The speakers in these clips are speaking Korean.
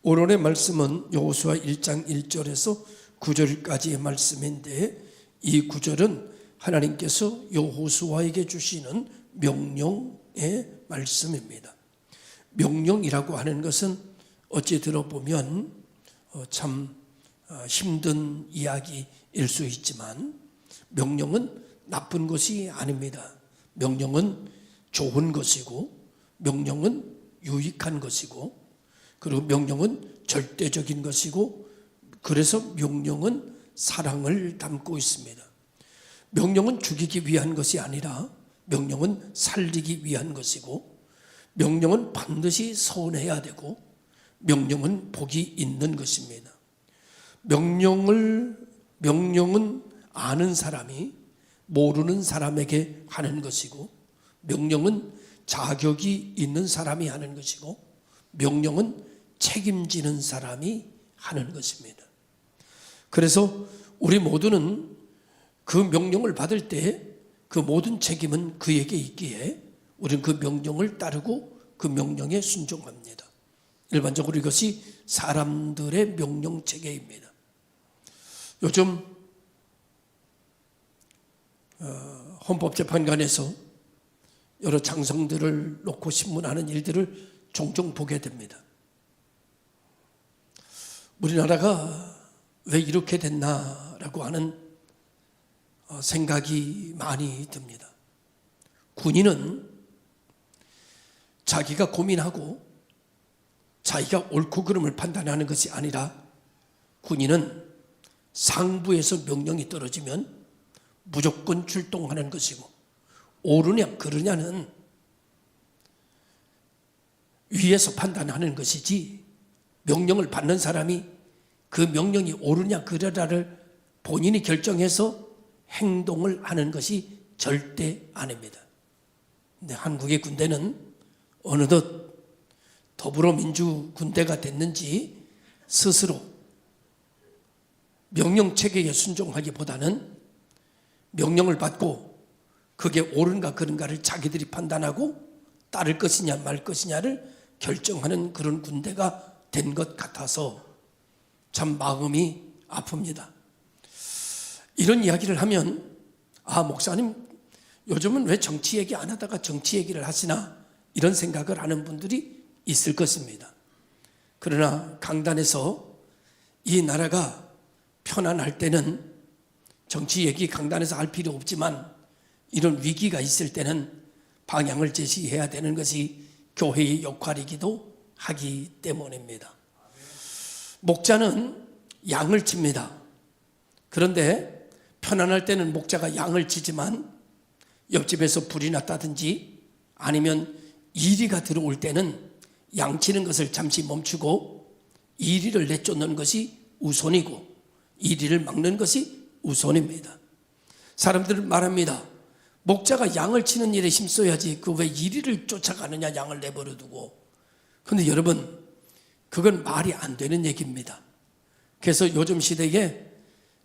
오늘의 말씀은 여호수아 1장 1절에서 9절까지의 말씀인데, 이 구절은 하나님께서 여호수아에게 주시는 명령의 말씀입니다. 명령이라고 하는 것은 어찌 들어보면 참 힘든 이야기일 수 있지만, 명령은 나쁜 것이 아닙니다. 명령은 좋은 것이고, 명령은 유익한 것이고, 그리고 명령은 절대적인 것이고, 그래서 명령은 사랑을 담고 있습니다. 명령은 죽이기 위한 것이 아니라 명령은 살리기 위한 것이고, 명령은 반드시 선해야 되고, 명령은 복이 있는 것입니다. 명령은 아는 사람이 모르는 사람에게 하는 것이고, 명령은 자격이 있는 사람이 하는 것이고, 명령은 책임지는 사람이 하는 것입니다. 그래서 우리 모두는 그 명령을 받을 때 그 모든 책임은 그에게 있기에 우리는 그 명령을 따르고 그 명령에 순종합니다. 일반적으로 이것이 사람들의 명령 체계입니다. 요즘 헌법재판관에서 여러 장성들을 놓고 신문하는 일들을 종종 보게 됩니다. 우리나라가 왜 이렇게 됐나라고 하는 생각이 많이 듭니다. 군인은 자기가 고민하고 자기가 옳고 그름을 판단하는 것이 아니라, 군인은 상부에서 명령이 떨어지면 무조건 출동하는 것이고, 옳으냐 그르냐는 위에서 판단하는 것이지, 명령을 받는 사람이 그 명령이 옳으냐 그르냐를 본인이 결정해서 행동을 하는 것이 절대 아닙니다. 근데 한국의 군대는 어느덧 더불어민주 군대가 됐는지 스스로 명령 체계에 순종하기보다는 명령을 받고 그게 옳은가 그른가를 자기들이 판단하고 따를 것이냐 말 것이냐를 결정하는 그런 군대가 된 것 같아서 참 마음이 아픕니다. 이런 이야기를 하면, 목사님 요즘은 왜 정치 얘기 안 하다가 정치 얘기를 하시나, 이런 생각을 하는 분들이 있을 것입니다. 그러나 강단에서 이 나라가 편안할 때는 정치 얘기 강단에서 할 필요 없지만, 이런 위기가 있을 때는 방향을 제시해야 되는 것이 교회의 역할이기도 하기 때문입니다. 목자는 양을 칩니다. 그런데 편안할 때는 목자가 양을 치지만, 옆집에서 불이 났다든지 아니면 이리가 들어올 때는 양 치는 것을 잠시 멈추고 이리를 내쫓는 것이 우선이고, 이리를 막는 것이 우선입니다. 사람들은 말합니다. 목자가 양을 치는 일에 힘써야지 그 왜 이리를 쫓아가느냐, 양을 내버려 두고. 그런데 여러분, 그건 말이 안 되는 얘기입니다. 그래서 요즘 시대에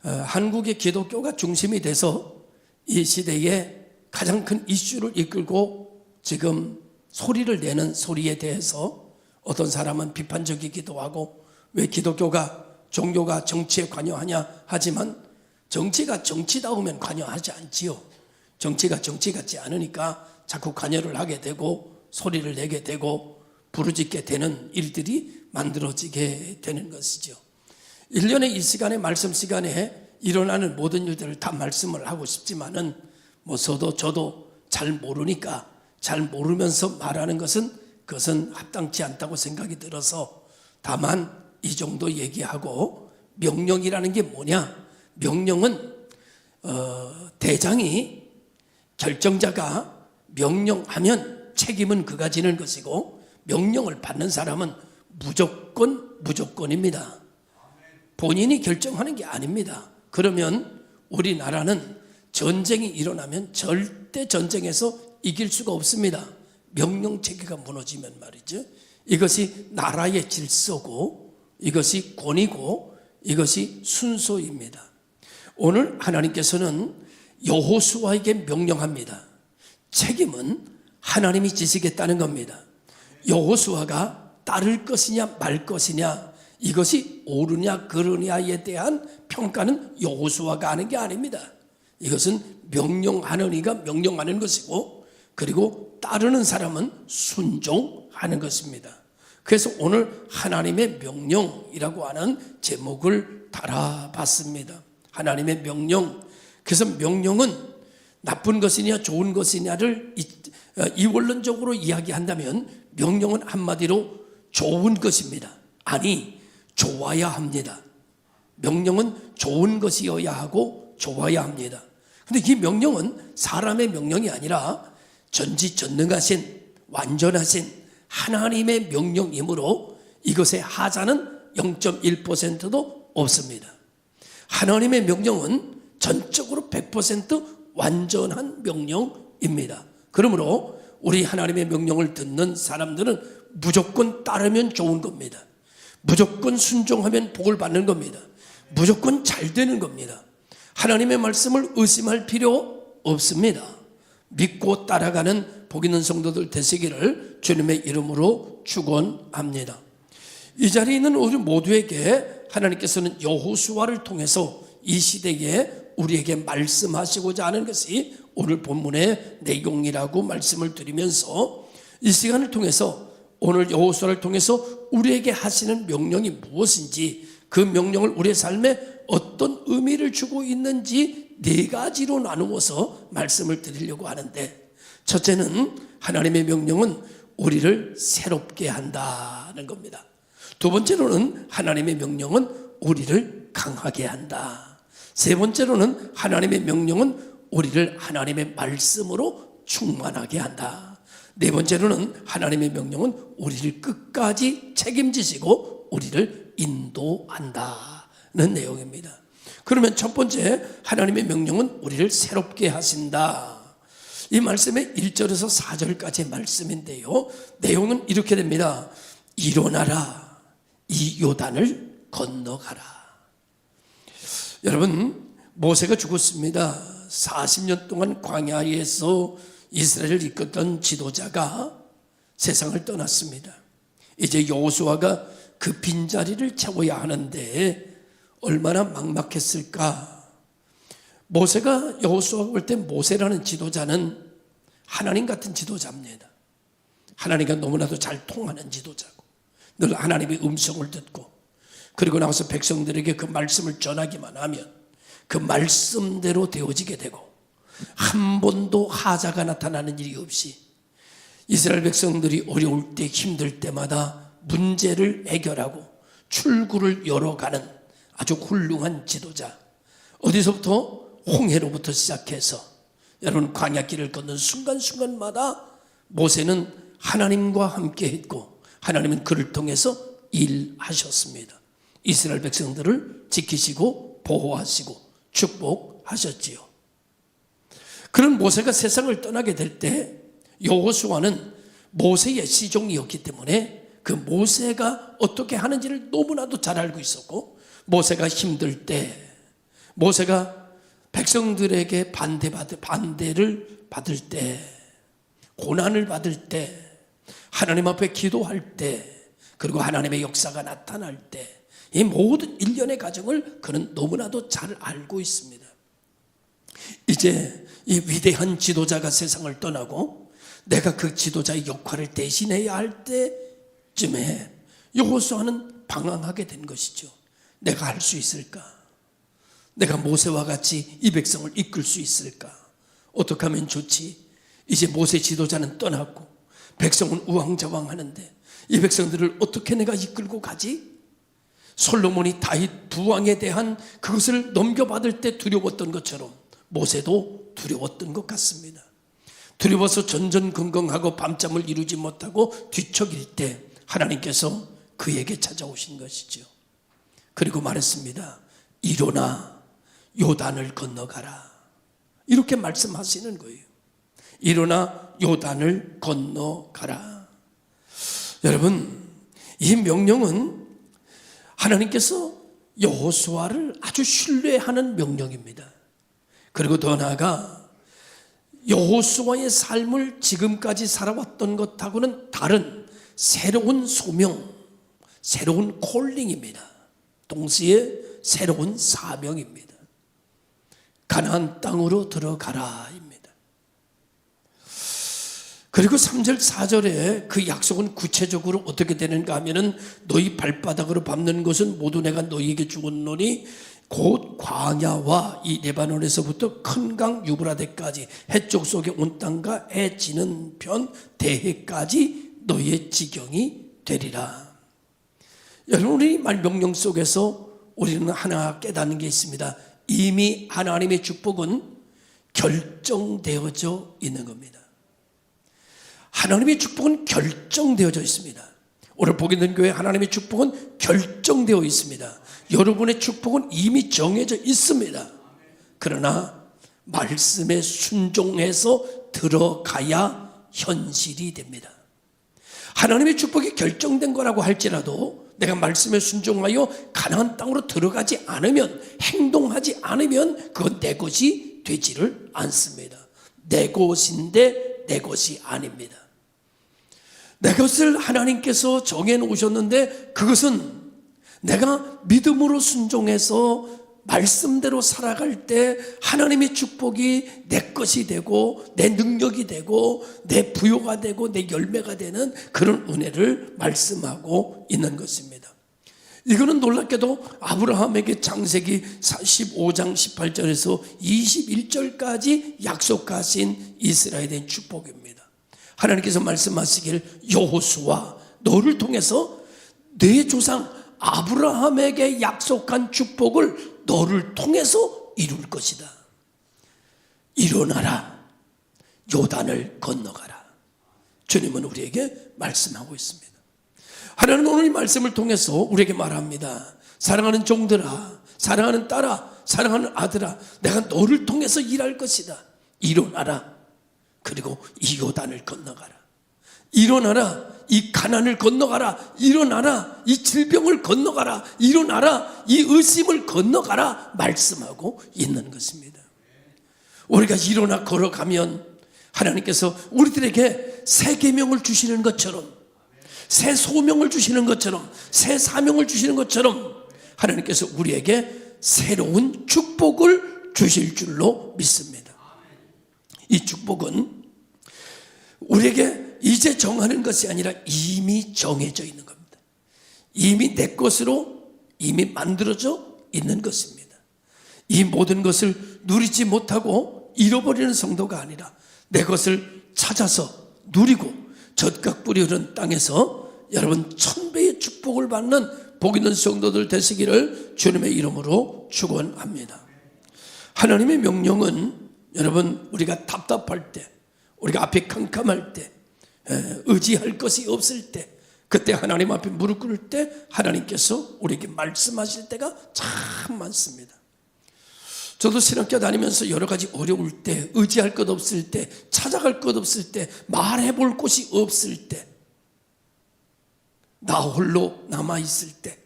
한국의 기독교가 중심이 돼서 이 시대에 가장 큰 이슈를 이끌고 지금 소리를 내는 소리에 대해서 어떤 사람은 비판적이기도 하고, 왜 기독교가, 종교가 정치에 관여하냐 하지만, 정치가 정치다우면 관여하지 않지요. 정치가 정치 같지 않으니까 자꾸 관여를 하게 되고 소리를 내게 되고 부르짖게 되는 일들이 만들어지게 되는 것이죠. 1년의 이 시간에, 말씀 시간에 일어나는 모든 일들을 다 말씀을 하고 싶지만은, 저도 잘 모르니까, 잘 모르면서 말하는 그것은 합당치 않다고 생각이 들어서 다만 이 정도 얘기하고, 명령이라는 게 뭐냐? 명령은 대장이, 결정자가 명령하면 책임은 그가 지는 것이고, 명령을 받는 사람은 무조건입니다. 본인이 결정하는 게 아닙니다. 그러면 우리나라는 전쟁이 일어나면 절대 전쟁에서 이길 수가 없습니다. 명령 체계가 무너지면 말이죠. 이것이 나라의 질서고, 이것이 권위고, 이것이 순서입니다. 오늘 하나님께서는 여호수아에게 명령합니다. 책임은 하나님이 지시겠다는 겁니다. 여호수아가 따를 것이냐 말 것이냐, 이것이 옳으냐 그르냐에 대한 평가는 여호수아가 하는 게 아닙니다. 이것은 명령하는 이가 명령하는 것이고, 그리고 따르는 사람은 순종하는 것입니다. 그래서 오늘 하나님의 명령이라고 하는 제목을 달아봤습니다. 하나님의 명령. 그래서 명령은 나쁜 것이냐 좋은 것이냐를 이원론적으로 이야기한다면 명령은 한마디로 좋은 것입니다. 아니, 좋아야 합니다. 명령은 좋은 것이어야 하고 좋아야 합니다. 그런데 이 명령은 사람의 명령이 아니라 전지전능하신 완전하신 하나님의 명령이므로 이것의 하자는 0.1%도 없습니다. 하나님의 명령은 전적으로 100% 완전한 명령입니다. 그러므로 우리 하나님의 명령을 듣는 사람들은 무조건 따르면 좋은 겁니다. 무조건 순종하면 복을 받는 겁니다. 무조건 잘 되는 겁니다. 하나님의 말씀을 의심할 필요 없습니다. 믿고 따라가는 복 있는 성도들 되시기를 주님의 이름으로 축원합니다. 이 자리에 있는 우리 모두에게 하나님께서는 여호수아를 통해서 이 시대에 우리에게 말씀하시고자 하는 것이 오늘 본문의 내용이라고 말씀을 드리면서, 이 시간을 통해서 오늘 여호수아를 통해서 우리에게 하시는 명령이 무엇인지, 그 명령을 우리의 삶에 어떤 의미를 주고 있는지 네 가지로 나누어서 말씀을 드리려고 하는데, 첫째는 하나님의 명령은 우리를 새롭게 한다는 겁니다. 두 번째로는 하나님의 명령은 우리를 강하게 한다. 세 번째로는 하나님의 명령은 우리를 하나님의 말씀으로 충만하게 한다. 네 번째로는 하나님의 명령은 우리를 끝까지 책임지시고 우리를 인도한다는 내용입니다. 그러면 첫 번째, 하나님의 명령은 우리를 새롭게 하신다. 이 말씀의 1절에서 4절까지의 말씀인데요, 내용은 이렇게 됩니다. 일어나라, 이 요단을 건너가라. 여러분, 모세가 죽었습니다. 40년 동안 광야에서 이스라엘을 이끌던 지도자가 세상을 떠났습니다. 이제 여호수아가 그 빈자리를 채워야 하는데 얼마나 막막했을까. 모세가, 여호수아가 볼 때 모세라는 지도자는 하나님 같은 지도자입니다. 하나님과 너무나도 잘 통하는 지도자고, 늘 하나님의 음성을 듣고, 그리고 나와서 백성들에게 그 말씀을 전하기만 하면 그 말씀대로 되어지게 되고, 한 번도 하자가 나타나는 일이 없이 이스라엘 백성들이 어려울 때, 힘들 때마다 문제를 해결하고 출구를 열어가는 아주 훌륭한 지도자. 어디서부터? 홍해로부터 시작해서 여러분, 광야길을 걷는 순간순간마다 모세는 하나님과 함께 했고 하나님은 그를 통해서 일하셨습니다. 이스라엘 백성들을 지키시고 보호하시고 축복하셨지요. 그런 모세가 세상을 떠나게 될 때 여호수아는 모세의 시종이었기 때문에 그 모세가 어떻게 하는지를 너무나도 잘 알고 있었고, 모세가 힘들 때, 모세가 백성들에게 반대를 받을 때, 고난을 받을 때, 하나님 앞에 기도할 때, 그리고 하나님의 역사가 나타날 때, 이 모든 일련의 과정을 그는 너무나도 잘 알고 있습니다. 이제 이 위대한 지도자가 세상을 떠나고 내가 그 지도자의 역할을 대신해야 할 때쯤에 여호수아는 방황하게 된 것이죠. 내가 할 수 있을까? 내가 모세와 같이 이 백성을 이끌 수 있을까? 어떻게 하면 좋지? 이제 모세 지도자는 떠났고 백성은 우왕좌왕하는데 이 백성들을 어떻게 내가 이끌고 가지? 솔로몬이 다윗 부왕에 대한 그것을 넘겨받을 때 두려웠던 것처럼 모세도 두려웠던 것 같습니다. 두려워서 전전긍긍하고 밤잠을 이루지 못하고 뒤척일 때 하나님께서 그에게 찾아오신 것이죠. 그리고 말했습니다. 일어나 요단을 건너가라. 이렇게 말씀하시는 거예요. 일어나 요단을 건너가라. 여러분, 이 명령은 하나님께서 여호수아를 아주 신뢰하는 명령입니다. 그리고 더 나아가 여호수아의 삶을 지금까지 살아왔던 것하고는 다른 새로운 소명, 새로운 콜링입니다. 동시에 새로운 사명입니다. 가나안 땅으로 들어가라입니다. 그리고 3절 4절에 그 약속은 구체적으로 어떻게 되는가 하면은 너희 발바닥으로 밟는 것은 모두 내가 너희에게 주었노니 곧 광야와 이 레바논에서부터 큰 강 유브라데까지 해쪽 속에 온 땅과 해 지는 편 대해까지 너희의 지경이 되리라. 여러분, 우리 말명령 속에서 우리는 하나 깨닫는 게 있습니다. 이미 하나님의 축복은 결정되어져 있는 겁니다. 하나님의 축복은 결정되어져 있습니다. 오늘 복있는 교회 하나님의 축복은 결정되어 있습니다. 여러분의 축복은 이미 정해져 있습니다. 그러나 말씀에 순종해서 들어가야 현실이 됩니다. 하나님의 축복이 결정된 거라고 할지라도 내가 말씀에 순종하여 가나안 땅으로 들어가지 않으면, 행동하지 않으면 그건 내 것이 되지를 않습니다. 내 것인데 내 것이 아닙니다. 내 것을 하나님께서 정해놓으셨는데 그것은 내가 믿음으로 순종해서 말씀대로 살아갈 때 하나님의 축복이 내 것이 되고 내 능력이 되고 내 부요가 되고 내 열매가 되는 그런 은혜를 말씀하고 있는 것입니다. 이거는 놀랍게도 아브라함에게 창세기 15장 18절에서 21절까지 약속하신 이스라엘의 축복입니다. 하나님께서 말씀하시길 여호수아 너를 통해서 내 조상 아브라함에게 약속한 축복을 너를 통해서 이룰 것이다. 일어나라. 요단을 건너가라. 주님은 우리에게 말씀하고 있습니다. 하나님은 오늘 이 말씀을 통해서 우리에게 말합니다. 사랑하는 종들아, 사랑하는 딸아, 사랑하는 아들아, 내가 너를 통해서 일할 것이다. 일어나라. 그리고 이 요단을 건너가라. 일어나라. 이 가난을 건너가라. 일어나라. 이 질병을 건너가라. 일어나라. 이 의심을 건너가라. 말씀하고 있는 것입니다. 우리가 일어나 걸어가면 하나님께서 우리들에게 새 계명을 주시는 것처럼, 새 소명을 주시는 것처럼, 새 사명을 주시는 것처럼 하나님께서 우리에게 새로운 축복을 주실 줄로 믿습니다. 이 축복은 우리에게 이제 정하는 것이 아니라 이미 정해져 있는 겁니다. 이미 내 것으로 이미 만들어져 있는 것입니다. 이 모든 것을 누리지 못하고 잃어버리는 성도가 아니라 내 것을 찾아서 누리고 젖각 뿌리 흐른 땅에서 여러분 1000배의 축복을 받는 복 있는 성도들 되시기를 주님의 이름으로 축원합니다. 하나님의 명령은 여러분 우리가 답답할 때, 우리가 앞에 캄캄할 때, 의지할 것이 없을 때, 그때 하나님 앞에 무릎 꿇을 때 하나님께서 우리에게 말씀하실 때가 참 많습니다. 저도 신학교 다니면서 여러 가지 어려울 때, 의지할 것 없을 때, 찾아갈 것 없을 때, 말해볼 곳이 없을 때, 나 홀로 남아있을 때,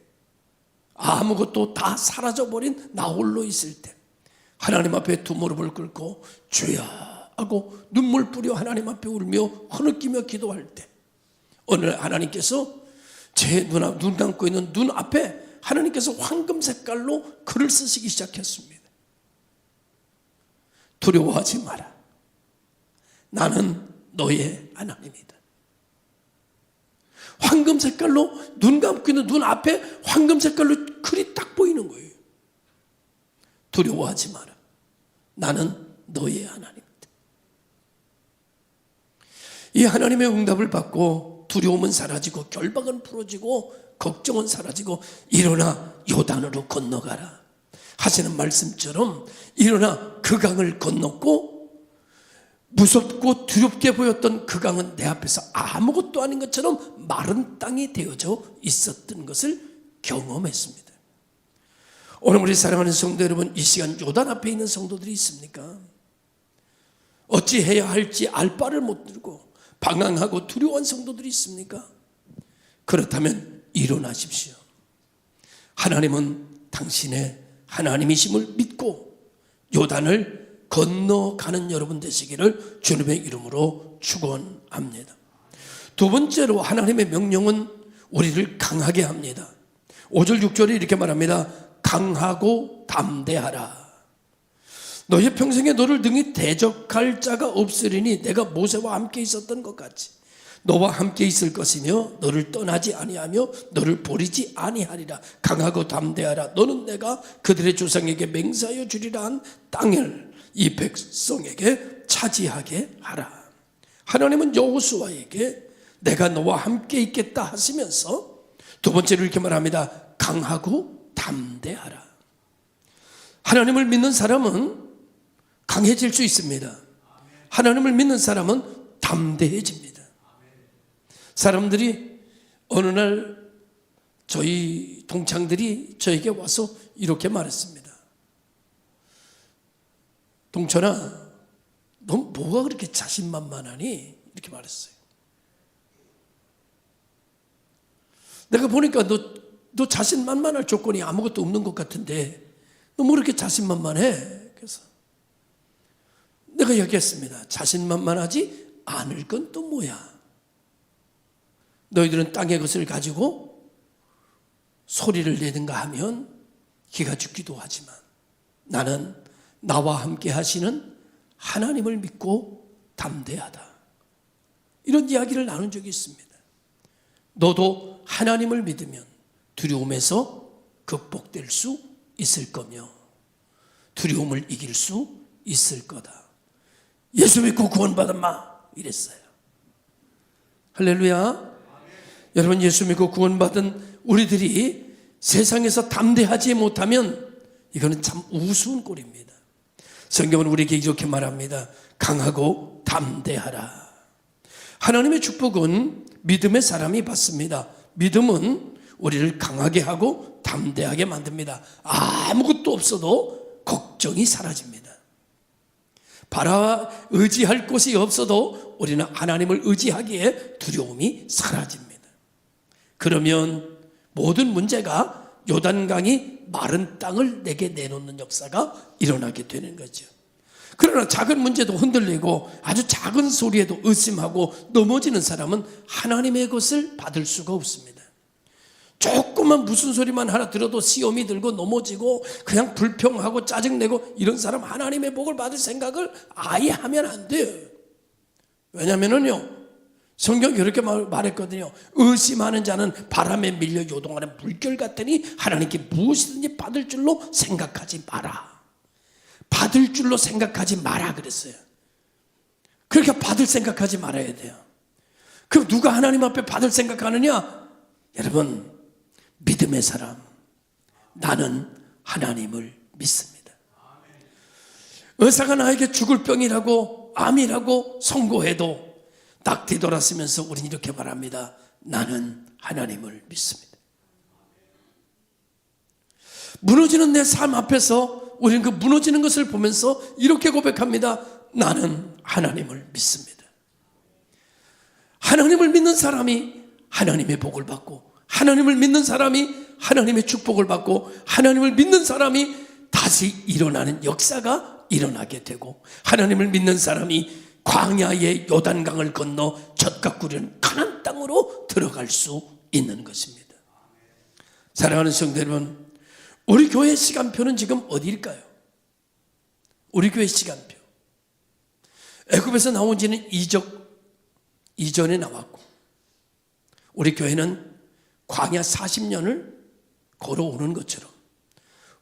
아무것도 다 사라져버린 나 홀로 있을 때 하나님 앞에 두 무릎을 꿇고 주야 하고 눈물 뿌려 하나님 앞에 울며 흐느끼며 기도할 때 어느 날 하나님께서 제 눈 감고 있는 눈 앞에 하나님께서 황금 색깔로 글을 쓰시기 시작했습니다. 두려워하지 마라. 나는 너의 하나님이다. 황금 색깔로 눈 감고 있는 눈 앞에 황금 색깔로 글이 딱 보이는 거예요. 두려워하지 마라. 나는 너의 하나님이다. 이 하나님의 응답을 받고 두려움은 사라지고 결박은 풀어지고 걱정은 사라지고 일어나 요단으로 건너가라 하시는 말씀처럼 일어나 그 강을 건넜고 무섭고 두렵게 보였던 그 강은 내 앞에서 아무것도 아닌 것처럼 마른 땅이 되어져 있었던 것을 경험했습니다. 오늘 우리 사랑하는 성도 여러분, 이 시간 요단 앞에 있는 성도들이 있습니까? 어찌해야 할지 알 바를 못 들고 방황하고 두려워한 성도들이 있습니까? 그렇다면 일어나십시오. 하나님은 당신의 하나님이심을 믿고 요단을 건너가는 여러분 되시기를 주님의 이름으로 축원합니다. 두 번째로 하나님의 명령은 우리를 강하게 합니다. 5절 6절에 이렇게 말합니다. 강하고 담대하라. 너의 평생에 너를 능히 대적할 자가 없으리니 내가 모세와 함께 있었던 것 같이 너와 함께 있을 것이며 너를 떠나지 아니하며 너를 버리지 아니하리라. 강하고 담대하라. 너는 내가 그들의 조상에게 맹세하여 주리라 한 땅을 이 백성에게 차지하게 하라. 하나님은 여호수아에게 내가 너와 함께 있겠다 하시면서 두 번째로 이렇게 말합니다. 강하고 담대하라. 하나님을 믿는 사람은 강해질 수 있습니다. 하나님을 믿는 사람은 담대해집니다. 사람들이 어느 날 저희 동창들이 저에게 와서 이렇게 말했습니다. 동천아, 너 뭐가 그렇게 자신만만하니? 이렇게 말했어요. 내가 보니까 너 자신만만할 조건이 아무것도 없는 것 같은데 너 뭐 이렇게 자신만만해? 그래서 내가 얘기했습니다. 자신만만하지 않을 건 또 뭐야? 너희들은 땅의 것을 가지고 소리를 내든가 하면 기가 죽기도 하지만 나는 나와 함께 하시는 하나님을 믿고 담대하다. 이런 이야기를 나눈 적이 있습니다. 너도 하나님을 믿으면 두려움에서 극복될 수 있을 거며 두려움을 이길 수 있을 거다. 예수 믿고 구원받은 마 이랬어요. 할렐루야. 여러분, 예수 믿고 구원받은 우리들이 세상에서 담대하지 못하면 이거는 참 우스운 꼴입니다. 성경은 우리에게 이렇게 말합니다. 강하고 담대하라. 하나님의 축복은 믿음의 사람이 받습니다. 믿음은 우리를 강하게 하고 담대하게 만듭니다. 아무것도 없어도 걱정이 사라집니다. 의지할 곳이 없어도 우리는 하나님을 의지하기에 두려움이 사라집니다. 그러면 모든 문제가 요단강이 마른 땅을 내게 내놓는 역사가 일어나게 되는 거죠. 그러나 작은 문제도 흔들리고 아주 작은 소리에도 의심하고 넘어지는 사람은 하나님의 것을 받을 수가 없습니다. 조금만 무슨 소리만 하나 들어도 시험이 들고 넘어지고 그냥 불평하고 짜증내고 이런 사람 하나님의 복을 받을 생각을 아예 하면 안 돼요. 왜냐면은요, 성경이 그렇게 말했거든요. 의심하는 자는 바람에 밀려 요동하는 물결 같으니 하나님께 무엇이든지 받을 줄로 생각하지 마라. 받을 줄로 생각하지 마라 그랬어요. 그러니까 받을 생각하지 말아야 돼요. 그럼 누가 하나님 앞에 받을 생각하느냐? 여러분, 믿음의 사람, 나는 하나님을 믿습니다. 의사가 나에게 죽을 병이라고 암이라고 선고해도 딱 뒤돌아서면서 우리는 이렇게 말합니다. 나는 하나님을 믿습니다. 무너지는 내 삶 앞에서 우리는 그 무너지는 것을 보면서 이렇게 고백합니다. 나는 하나님을 믿습니다. 하나님을 믿는 사람이 하나님의 복을 받고, 하나님을 믿는 사람이 하나님의 축복을 받고, 하나님을 믿는 사람이 다시 일어나는 역사가 일어나게 되고, 하나님을 믿는 사람이 광야의 요단강을 건너 젖과 꿀은 가나안 땅으로 들어갈 수 있는 것입니다. 사랑하는 성도 여러분, 우리 교회 시간표는 지금 어디일까요? 우리 교회 시간표, 애굽에서 나온 지는 이전에 나왔고, 우리 교회는 광야 40년을 걸어오는 것처럼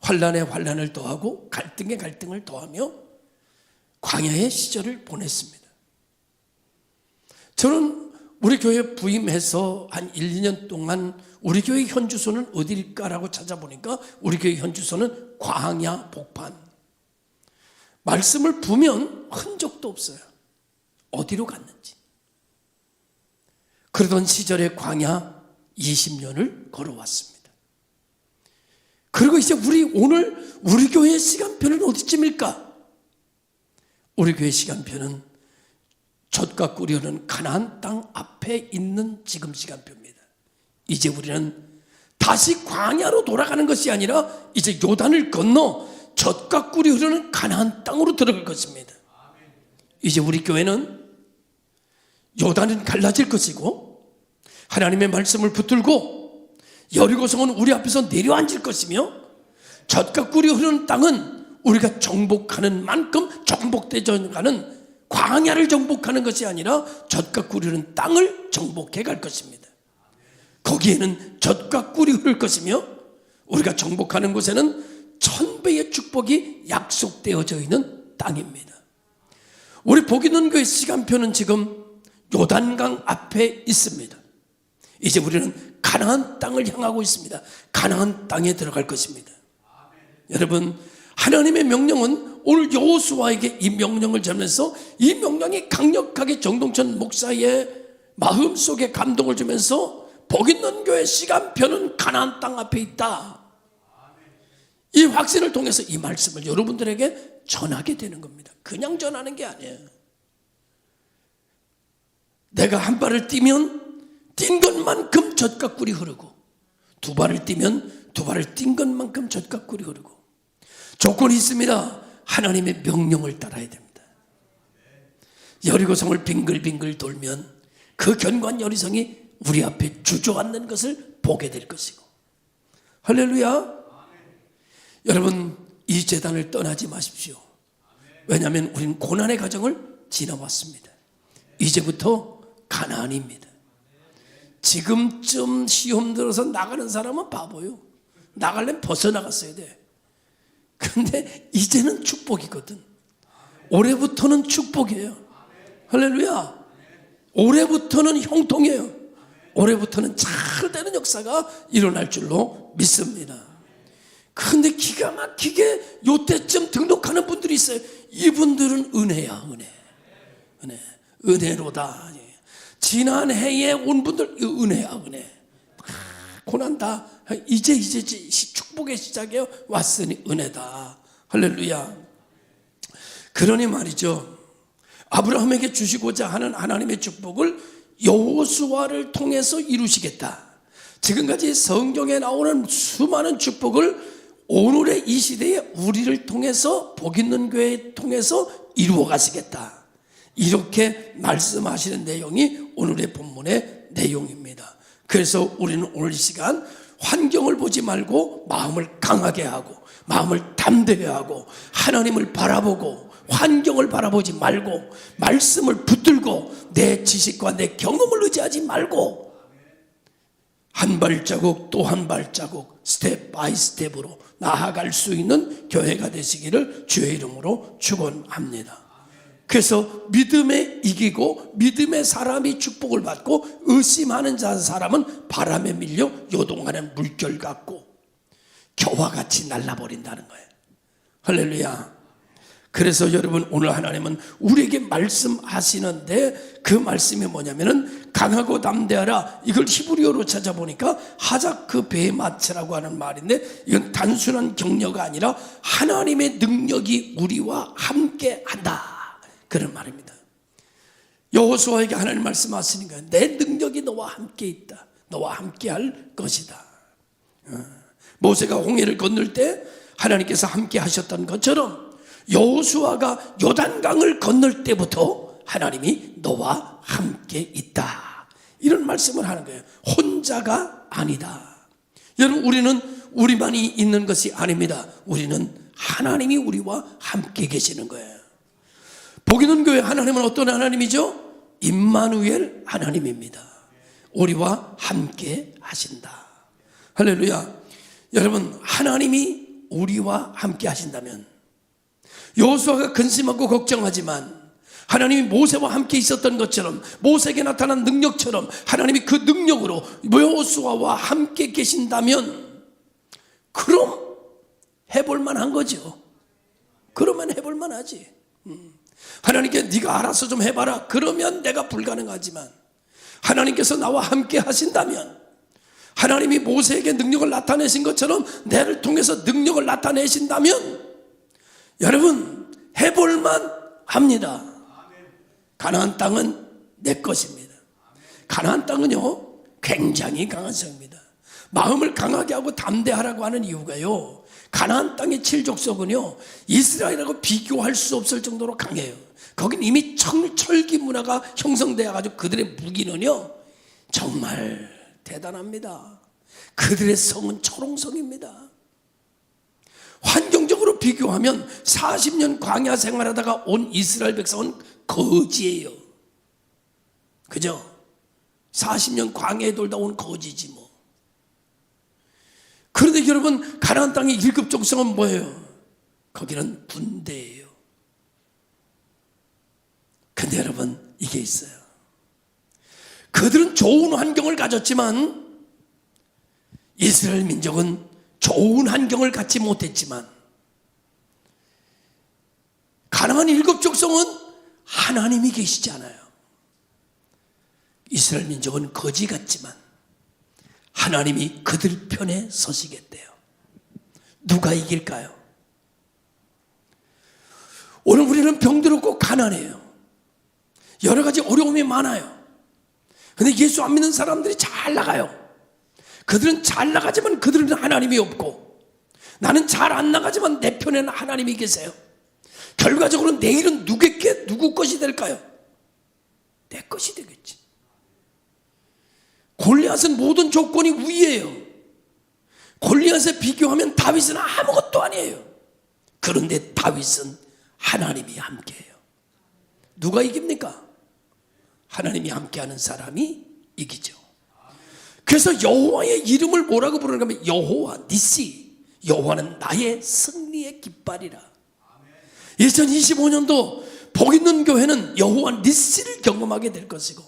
환난에 환난을 더하고 갈등에 갈등을 더하며 광야의 시절을 보냈습니다. 저는 우리 교회 부임해서 한 1, 2년 동안 우리 교회 현 주소는 어디일까라고 찾아보니까 우리 교회 현 주소는 광야 복판. 말씀을 보면 흔적도 없어요. 어디로 갔는지. 그러던 시절에 광야 20년을 걸어왔습니다. 그리고 이제 오늘 우리 교회의 시간표는 어디쯤일까? 우리 교회 시간표는 젖과 꿀이 흐르는 가나안 땅 앞에 있는 지금 시간표입니다. 이제 우리는 다시 광야로 돌아가는 것이 아니라 이제 요단을 건너 젖과 꿀이 흐르는 가나안 땅으로 들어갈 것입니다. 이제 우리 교회는 요단은 갈라질 것이고 하나님의 말씀을 붙들고 여리고성은 우리 앞에서 내려앉을 것이며 젖과 꿀이 흐르는 땅은 우리가 정복하는 만큼 정복되어 가는 광야를 정복하는 것이 아니라 젖과 꿀이 흐르는 땅을 정복해 갈 것입니다. 거기에는 젖과 꿀이 흐를 것이며 우리가 정복하는 곳에는 1000배의 축복이 약속되어져 있는 땅입니다. 우리 복 있는 교회 시간표는 지금 요단강 앞에 있습니다. 이제 우리는 가나안 땅을 향하고 있습니다. 가나안 땅에 들어갈 것입니다. 여러분, 하나님의 명령은 오늘 여호수아에게 이 명령을 전하면서 이 명령이 강력하게 정동천 목사의 마음속에 감동을 주면서 복 있는 교회 시간표는 가나안 땅 앞에 있다. 이 확신을 통해서 이 말씀을 여러분들에게 전하게 되는 겁니다. 그냥 전하는 게 아니에요. 내가 한 발을 뛰면 뛴 것만큼 젖과 꿀이 흐르고 두 발을 뛰면 두 발을 뛴 것만큼 젖과 꿀이 흐르고 조건이 있습니다. 하나님의 명령을 따라야 됩니다. 여리고성을 빙글빙글 돌면 그 견고한 여리성이 우리 앞에 주저앉는 것을 보게 될 것이고 할렐루야. 여러분, 이 재단을 떠나지 마십시오. 왜냐하면 우리는 고난의 과정을 지나왔습니다. 이제부터 가나안입니다. 지금쯤 시험 들어서 나가는 사람은 바보요. 나가려면 벗어나갔어야 돼. 근데 이제는 축복이거든. 올해부터는 축복이에요. 할렐루야. 올해부터는 형통이에요. 올해부터는 잘 되는 역사가 일어날 줄로 믿습니다. 근데 기가 막히게 요때쯤 등록하는 분들이 있어요. 이분들은 은혜야, 은혜. 은혜로다. 지난 해에 온 분들 은혜야, 은혜. 고난 다 이제 축복의 시작이에요. 왔으니 은혜다. 할렐루야. 그러니 말이죠, 아브라함에게 주시고자 하는 하나님의 축복을 여호수아를 통해서 이루시겠다. 지금까지 성경에 나오는 수많은 축복을 오늘의 이 시대에 우리를 통해서 복 있는 교회를 통해서 이루어 가시겠다. 이렇게 말씀하시는 내용이 오늘의 본문의 내용입니다. 그래서 우리는 오늘 이 시간 환경을 보지 말고 마음을 강하게 하고 마음을 담대히 하고 하나님을 바라보고 환경을 바라보지 말고 말씀을 붙들고 내 지식과 내 경험을 의지하지 말고 한 발자국 또 한 발자국 스텝 바이 스텝으로 나아갈 수 있는 교회가 되시기를 주의 이름으로 축원합니다. 그래서 믿음에 이기고 믿음의 사람이 축복을 받고 의심하는 사람은 바람에 밀려 요동하는 물결 같고 겨와 같이 날아버린다는 거예요. 할렐루야. 그래서 여러분, 오늘 하나님은 우리에게 말씀하시는데 그 말씀이 뭐냐면은 강하고 담대하라. 이걸 히브리어로 찾아보니까 하자크 베마츠라고 하는 말인데 이건 단순한 격려가 아니라 하나님의 능력이 우리와 함께 한다, 그런 말입니다. 여호수아에게 하나님 말씀하시는 거예요. 내 능력이 너와 함께 있다. 너와 함께 할 것이다. 모세가 홍해를 건널 때 하나님께서 함께 하셨던 것처럼 여호수아가 요단강을 건널 때부터 하나님이 너와 함께 있다, 이런 말씀을 하는 거예요. 혼자가 아니다. 여러분, 우리는 우리만이 있는 것이 아닙니다. 우리는 하나님이 우리와 함께 계시는 거예요. 복 있는 교회 하나님은 어떤 하나님이죠? 임마누엘 하나님입니다. 우리와 함께 하신다. 할렐루야. 여러분, 하나님이 우리와 함께 하신다면 여호수아가 근심하고 걱정하지만 하나님이 모세와 함께 있었던 것처럼 모세에게 나타난 능력처럼 하나님이 그 능력으로 여호수아와 함께 계신다면 그럼 해볼 만한 거죠. 그러면 해볼 만하지. 하나님께 네가 알아서 좀 해봐라 그러면 내가 불가능하지만 하나님께서 나와 함께 하신다면 하나님이 모세에게 능력을 나타내신 것처럼 나를 통해서 능력을 나타내신다면 여러분, 해볼만 합니다. 가나안 땅은 내 것입니다. 가나안 땅은요 굉장히 강한 성입니다. 마음을 강하게 하고 담대하라고 하는 이유가요, 가나안 땅의 7족속은요 이스라엘하고 비교할 수 없을 정도로 강해요. 거긴 이미 철기 문화가 형성되어 가지고 그들의 무기는요 정말 대단합니다. 그들의 성은 초롱성입니다. 환경적으로 비교하면 40년 광야 생활하다가 온 이스라엘 백성은 거지예요. 그죠? 40년 광야에 돌다 온 거지지 뭐. 그런데 여러분, 가나안 땅의 1급 족속은 뭐예요? 거기는 군대예요. 근데 여러분, 이게 있어요. 그들은 좋은 환경을 가졌지만 이스라엘 민족은 좋은 환경을 갖지 못했지만 가나안 1급 족속은 하나님이 계시지 않아요. 이스라엘 민족은 거지 같지만 하나님이 그들 편에 서시겠대요. 누가 이길까요? 오늘 우리는 병들었고 가난해요. 여러 가지 어려움이 많아요. 근데 예수 안 믿는 사람들이 잘 나가요. 그들은 잘 나가지만 그들은 하나님이 없고, 나는 잘 안 나가지만 내 편에는 하나님이 계세요. 결과적으로 내일은 누구 것이 될까요? 내 것이 되겠지. 골리앗은 모든 조건이 위예요. 골리앗에 비교하면 다윗은 아무것도 아니에요. 그런데 다윗은 하나님이 함께해요. 누가 이깁니까? 하나님이 함께하는 사람이 이기죠. 그래서 여호와의 이름을 뭐라고 부르는가 하면 여호와 니시, 여호와는 나의 승리의 깃발이라. 2025년도 복 있는 교회는 여호와 니시를 경험하게 될 것이고,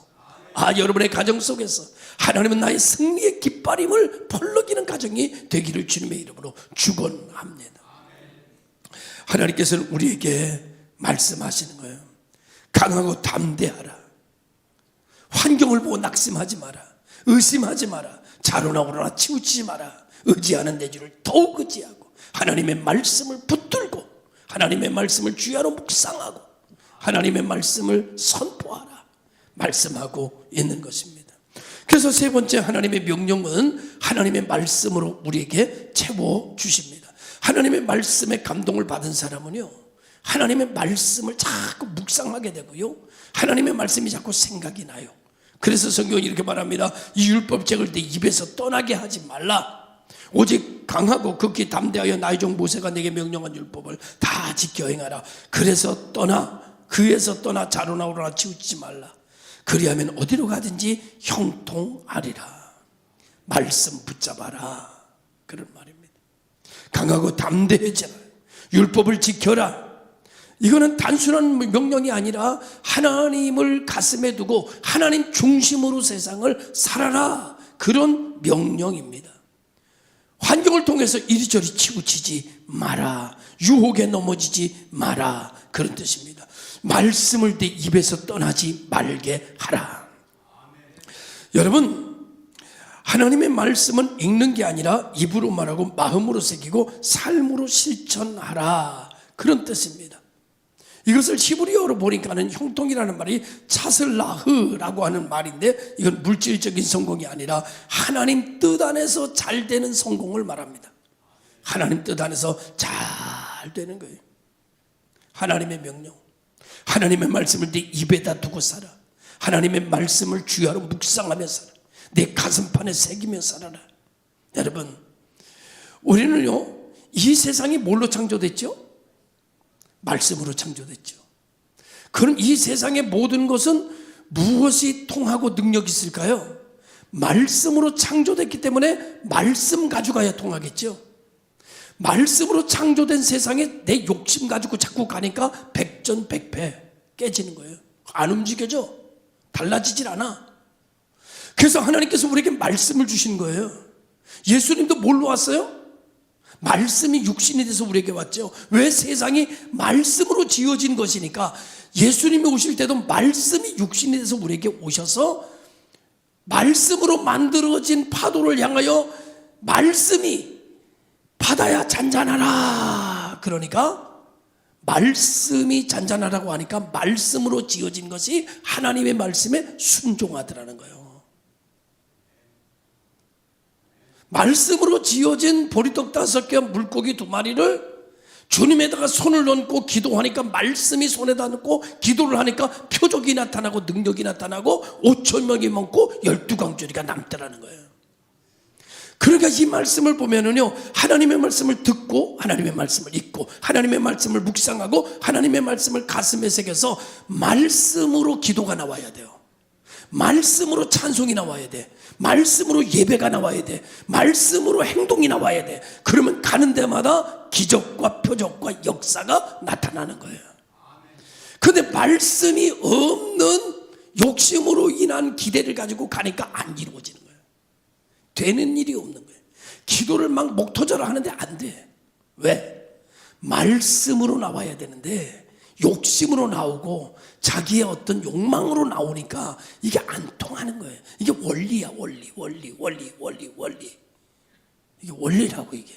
여러분의 가정 속에서 하나님은 나의 승리의 깃발임을 벌러기는 가정이 되기를 주님의 이름으로 축원합니다. 하나님께서는 우리에게 말씀하시는 거예요. 강하고 담대하라. 환경을 보고 낙심하지 마라. 의심하지 마라. 자로나 오로나 치우치지 마라. 의지하는 내 주를 더욱 의지하고 하나님의 말씀을 붙들고 하나님의 말씀을 주야로 묵상하고 하나님의 말씀을 선포하라 말씀하고 있는 것입니다. 그래서 세 번째 하나님의 명령은 하나님의 말씀으로 우리에게 채워주십니다. 하나님의 말씀에 감동을 받은 사람은요 하나님의 말씀을 자꾸 묵상하게 되고요 하나님의 말씀이 자꾸 생각이 나요. 그래서 성경은 이렇게 말합니다. 이 율법책을 내 입에서 떠나게 하지 말라. 오직 강하고 극히 담대하여 나의 종 모세가 내게 명령한 율법을 다 지켜 행하라. 그에서 떠나 자로나 오로나 치우치지 말라. 그리하면 어디로 가든지 형통하리라. 말씀 붙잡아라. 그런 말입니다. 강하고 담대해져라. 율법을 지켜라. 이거는 단순한 명령이 아니라 하나님을 가슴에 두고 하나님 중심으로 세상을 살아라. 그런 명령입니다. 환경을 통해서 이리저리 치우치지 마라. 유혹에 넘어지지 마라. 그런 뜻입니다. 말씀을 내 입에서 떠나지 말게 하라. 여러분, 하나님의 말씀은 읽는 게 아니라 입으로 말하고 마음으로 새기고 삶으로 실천하라. 그런 뜻입니다. 이것을 히브리어로 보니까는 형통이라는 말이 차슬라흐라고 하는 말인데, 이건 물질적인 성공이 아니라 하나님 뜻 안에서 잘 되는 성공을 말합니다. 하나님 뜻 안에서 잘 되는 거예요. 하나님의 명령, 하나님의 말씀을 내 입에다 두고 살아. 하나님의 말씀을 주야로 묵상하며 살아. 내 가슴판에 새기며 살아라. 여러분, 우리는요 이 세상이 뭘로 창조됐죠? 말씀으로 창조됐죠. 그럼 이 세상의 모든 것은 무엇이 통하고 능력이 있을까요? 말씀으로 창조됐기 때문에 말씀 가져가야 통하겠죠. 말씀으로 창조된 세상에 내 욕심 가지고 자꾸 가니까 백전백패 깨지는 거예요. 안 움직여져. 달라지질 않아. 그래서 하나님께서 우리에게 말씀을 주신 거예요. 예수님도 뭘로 왔어요? 말씀이 육신이 돼서 우리에게 왔죠. 왜? 세상이 말씀으로 지어진 것이니까 예수님이 오실 때도 말씀이 육신이 돼서 우리에게 오셔서 말씀으로 만들어진 파도를 향하여 말씀이 바다야 잔잔하라. 그러니까 말씀이 잔잔하라고 하니까 말씀으로 지어진 것이 하나님의 말씀에 순종하더라는 거예요. 말씀으로 지어진 보리떡 5개, 물고기 2마리를 주님에다가 손을 얹고 기도하니까 말씀이 손에다 넣고 기도를 하니까 표적이 나타나고 능력이 나타나고 5,000명이 먹고 12광주리가 남더라는 거예요. 그러니까 이 말씀을 보면은요, 하나님의 말씀을 듣고 하나님의 말씀을 읽고 하나님의 말씀을 묵상하고 하나님의 말씀을 가슴에 새겨서 말씀으로 기도가 나와야 돼요. 말씀으로 찬송이 나와야 돼. 말씀으로 예배가 나와야 돼. 말씀으로 행동이 나와야 돼. 그러면 가는 데마다 기적과 표적과 역사가 나타나는 거예요. 그런데 말씀이 없는 욕심으로 인한 기대를 가지고 가니까 안 이루어지는 거예요. 되는 일이 없는 거예요. 기도를 막 목토저로 하는데 안 돼. 왜? 말씀으로 나와야 되는데 욕심으로 나오고 자기의 어떤 욕망으로 나오니까 이게 안 통하는 거예요. 이게 원리야, 원리. 이게 원리라고, 이게.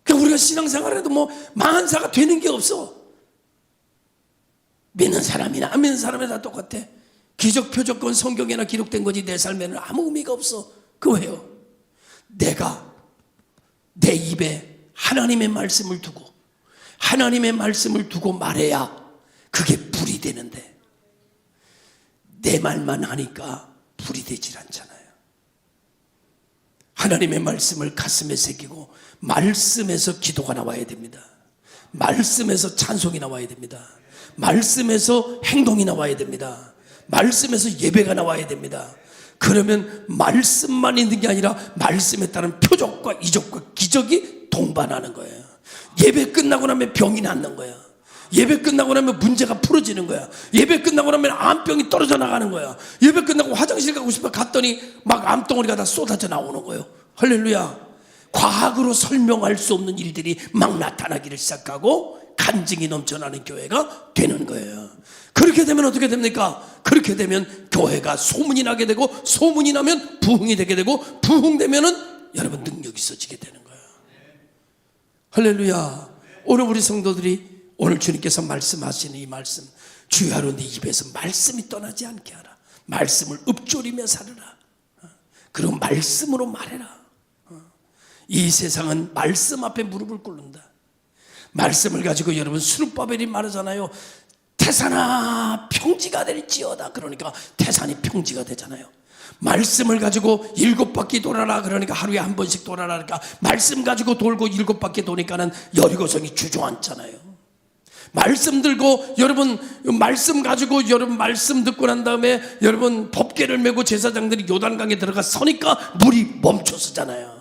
그러니까 우리가 신앙생활에도 뭐 망한사가 되는 게 없어. 믿는 사람이나 안 믿는 사람이나 다 똑같아. 기적 표적건 성경에나 기록된 거지 내 삶에는 아무 의미가 없어. 그 왜요? 내가 내 입에 하나님의 말씀을 두고 하나님의 말씀을 두고 말해야 그게 불이 되는데 내 말만 하니까 불이 되질 않잖아요. 하나님의 말씀을 가슴에 새기고 말씀에서 기도가 나와야 됩니다. 말씀에서 찬송이 나와야 됩니다. 말씀에서 행동이 나와야 됩니다. 말씀에서 예배가 나와야 됩니다. 그러면 말씀만 있는 게 아니라 말씀에 따른 표적과 이적과 기적이 동반하는 거예요. 예배 끝나고 나면 병이 낫는 거야. 예배 끝나고 나면 문제가 풀어지는 거야. 예배 끝나고 나면 암병이 떨어져 나가는 거야. 예배 끝나고 화장실 가고 싶어 갔더니 막 암덩어리가 다 쏟아져 나오는 거예요. 할렐루야. 과학으로 설명할 수 없는 일들이 막 나타나기를 시작하고 간증이 넘쳐나는 교회가 되는 거예요. 그렇게 되면 어떻게 됩니까? 그렇게 되면 교회가 소문이 나게 되고 소문이 나면 부흥이 되게 되고 부흥되면은 여러분 능력이 있어지게 되는 거예요. 할렐루야. 오늘 우리 성도들이 오늘 주님께서 말씀하시는 이 말씀, 주야로 네 입에서 말씀이 떠나지 않게 하라. 말씀을 읊조리며 살으라. 그리고 말씀으로 말해라. 이 세상은 말씀 앞에 무릎을 꿇는다. 말씀을 가지고 여러분 스룹바벨이 말하잖아요. 태산아 평지가 될지어다. 그러니까 태산이 평지가 되잖아요. 말씀을 가지고 7바퀴 돌아라. 그러니까 하루에 한 번씩 돌아라. 그러니까 말씀 가지고 돌고 7바퀴 도니까는 여리고성이 주저앉잖아요. 말씀 들고 여러분 말씀 가지고 여러분 말씀 듣고 난 다음에 여러분 법궤를 메고 제사장들이 요단강에 들어가 서니까 물이 멈춰서잖아요.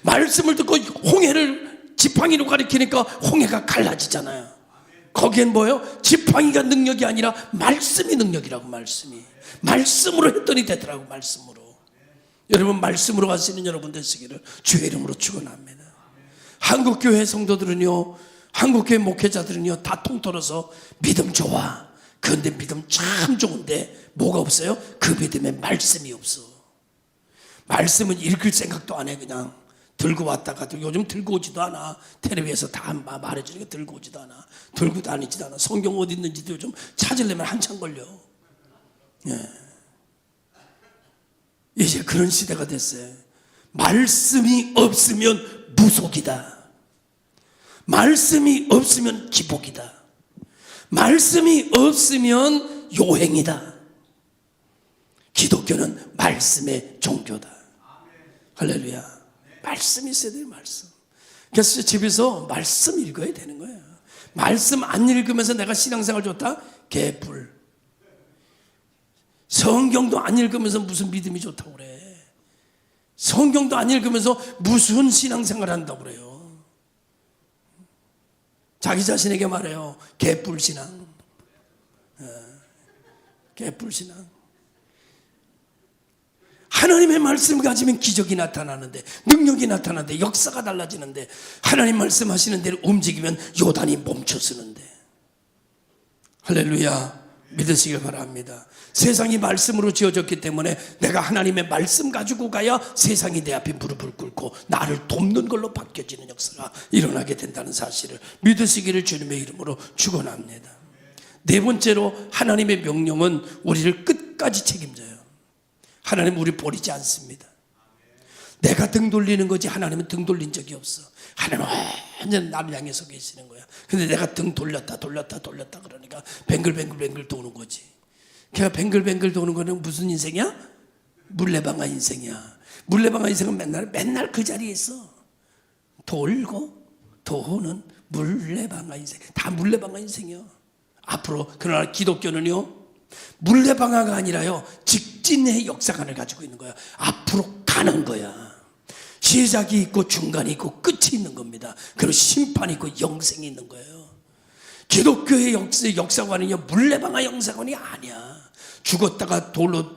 말씀을 듣고 홍해를 지팡이로 가리키니까 홍해가 갈라지잖아요. 거기엔 뭐예요? 지팡이가 능력이 아니라 말씀이 능력이라고. 말씀으로 했더니 되더라고. 말씀으로. 여러분 말씀으로 가시는 여러분 되시기를 주의 이름으로 축원합니다. 한국교회 성도들은요, 한국교회 목회자들은요 다 통틀어서 믿음 좋아. 그런데 믿음 참 좋은데 뭐가 없어요? 그 믿음에 말씀이 없어. 말씀은 읽을 생각도 안 해. 그냥 들고 왔다가 요즘 들고 오지도 않아. 텔레비에서 다 말해주니까 들고 오지도 않아. 들고 다니지도 않아. 성경 어디 있는지도 요즘 찾으려면 한참 걸려. 예. 이제 그런 시대가 됐어요. 말씀이 없으면 무속이다. 말씀이 없으면 기복이다. 말씀이 없으면 요행이다. 기독교는 말씀의 종교다. 할렐루야. 말씀이 있어야 돼요. 말씀. 그래서 집에서 말씀 읽어야 되는 거예요. 말씀 안 읽으면서 내가 신앙생활 좋다? 개뿔. 성경도 안 읽으면서 무슨 믿음이 좋다고 그래. 성경도 안 읽으면서 무슨 신앙생활 한다고 그래요. 자기 자신에게 말해요. 개뿔신앙. 개뿔신앙. 하나님의 말씀을 가지면 기적이 나타나는데, 능력이 나타나는데, 역사가 달라지는데, 하나님 말씀하시는 대로 움직이면 요단이 멈춰서는데. 할렐루야. 믿으시길 바랍니다. 세상이 말씀으로 지어졌기 때문에 내가 하나님의 말씀 가지고 가야 세상이 내 앞에 무릎을 꿇고 나를 돕는 걸로 바뀌어지는 역사가 일어나게 된다는 사실을 믿으시기를 주님의 이름으로 축원합니다. 네 번째로 하나님의 명령은 우리를 끝까지 책임져요. 하나님 우리 버리지 않습니다. 내가 등 돌리는 거지 하나님은 등 돌린 적이 없어. 하나님은 완전 나를 향해서 계시는 거야. 근데 내가 등 돌렸다 그러니까 뱅글뱅글 도는 거지. 걔가 뱅글뱅글 도는 거는 무슨 인생이야? 물레방아 인생이야. 물레방아 인생은 맨날 그 자리에 있어. 돌고 도는 물레방아 인생. 다 물레방아 인생이야. 앞으로. 그러나 기독교는요, 물레방아가 아니라요, 직진의 역사관을 가지고 있는 거야. 앞으로 가는 거야. 시작이 있고 중간이 있고 끝이 있는 겁니다. 그리고 심판이 있고 영생이 있는 거예요. 기독교의 역사관은요, 물레방아 역사관이 아니야. 죽었다가 돌로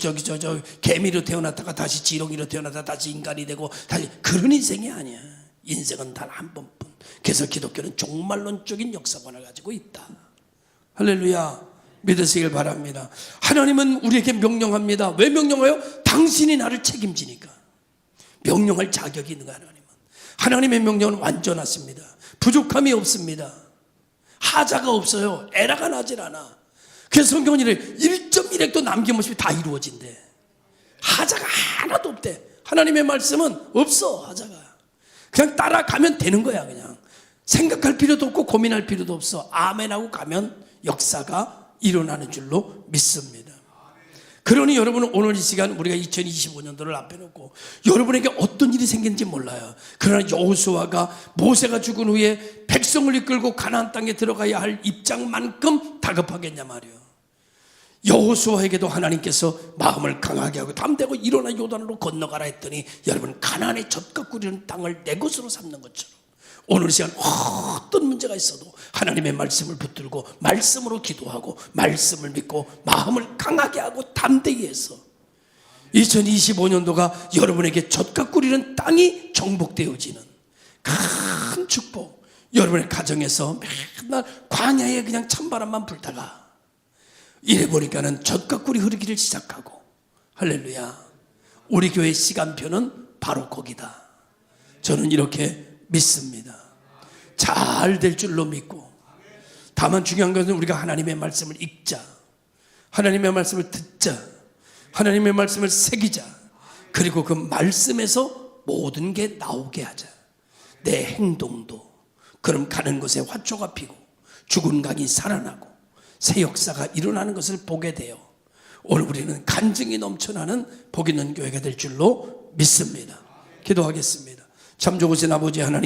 개미로 태어났다가 다시 지렁이로 태어났다가 다시 인간이 되고 다시, 그런 인생이 아니야. 인생은 단 한 번뿐. 그래서 기독교는 종말론적인 역사관을 가지고 있다. 할렐루야. 믿으시길 바랍니다. 하나님은 우리에게 명령합니다. 왜 명령해요? 당신이 나를 책임지니까. 명령할 자격이 있는 거야. 하나님의 명령은 완전하십니다. 부족함이 없습니다. 하자가 없어요. 에러가 나질 않아. 그래서 성경은 이래 1.1핵도 남김없이 다 이루어진대. 하자가 하나도 없대. 하나님의 말씀은 없어. 하자가 그냥 따라가면 되는 거야. 그냥 생각할 필요도 없고 고민할 필요도 없어. 아멘하고 가면 역사가 일어나는 줄로 믿습니다. 그러니 여러분은 오늘 이 시간 우리가 2025년도를 앞에 놓고 여러분에게 어떤 일이 생기는지 몰라요. 그러나 여호수아가 모세가 죽은 후에 백성을 이끌고 가나안 땅에 들어가야 할 입장만큼 다급하겠냐 말이에요. 여호수아에게도 하나님께서 마음을 강하게 하고 담대고 일어나 요단으로 건너가라 했더니 여러분, 가나안의 젖과 꿀이는 땅을 내 것으로 삼는 것처럼 오늘 이 시간 어떤 문제가 있어도 하나님의 말씀을 붙들고 말씀으로 기도하고 말씀을 믿고 마음을 강하게 하고 담대히 해서 2025년도가 여러분에게 젖과 꿀이는 땅이 정복되어지는 큰 축복. 여러분의 가정에서 맨날 광야에 그냥 찬바람만 불다가 이래 보니까는 젖과 꿀이 흐르기를 시작하고, 할렐루야, 우리 교회 시간표는 바로 거기다. 저는 이렇게 믿습니다. 잘 될 줄로 믿고, 다만 중요한 것은 우리가 하나님의 말씀을 읽자, 하나님의 말씀을 듣자, 하나님의 말씀을 새기자. 그리고 그 말씀에서 모든 게 나오게 하자. 내 행동도. 그럼 가는 곳에 화초가 피고 죽은 강이 살아나고 새 역사가 일어나는 것을 보게 돼요. 오늘 우리는 간증이 넘쳐나는 복 있는 교회가 될 줄로 믿습니다. 기도하겠습니다. 참 좋으신 아버지 하나님,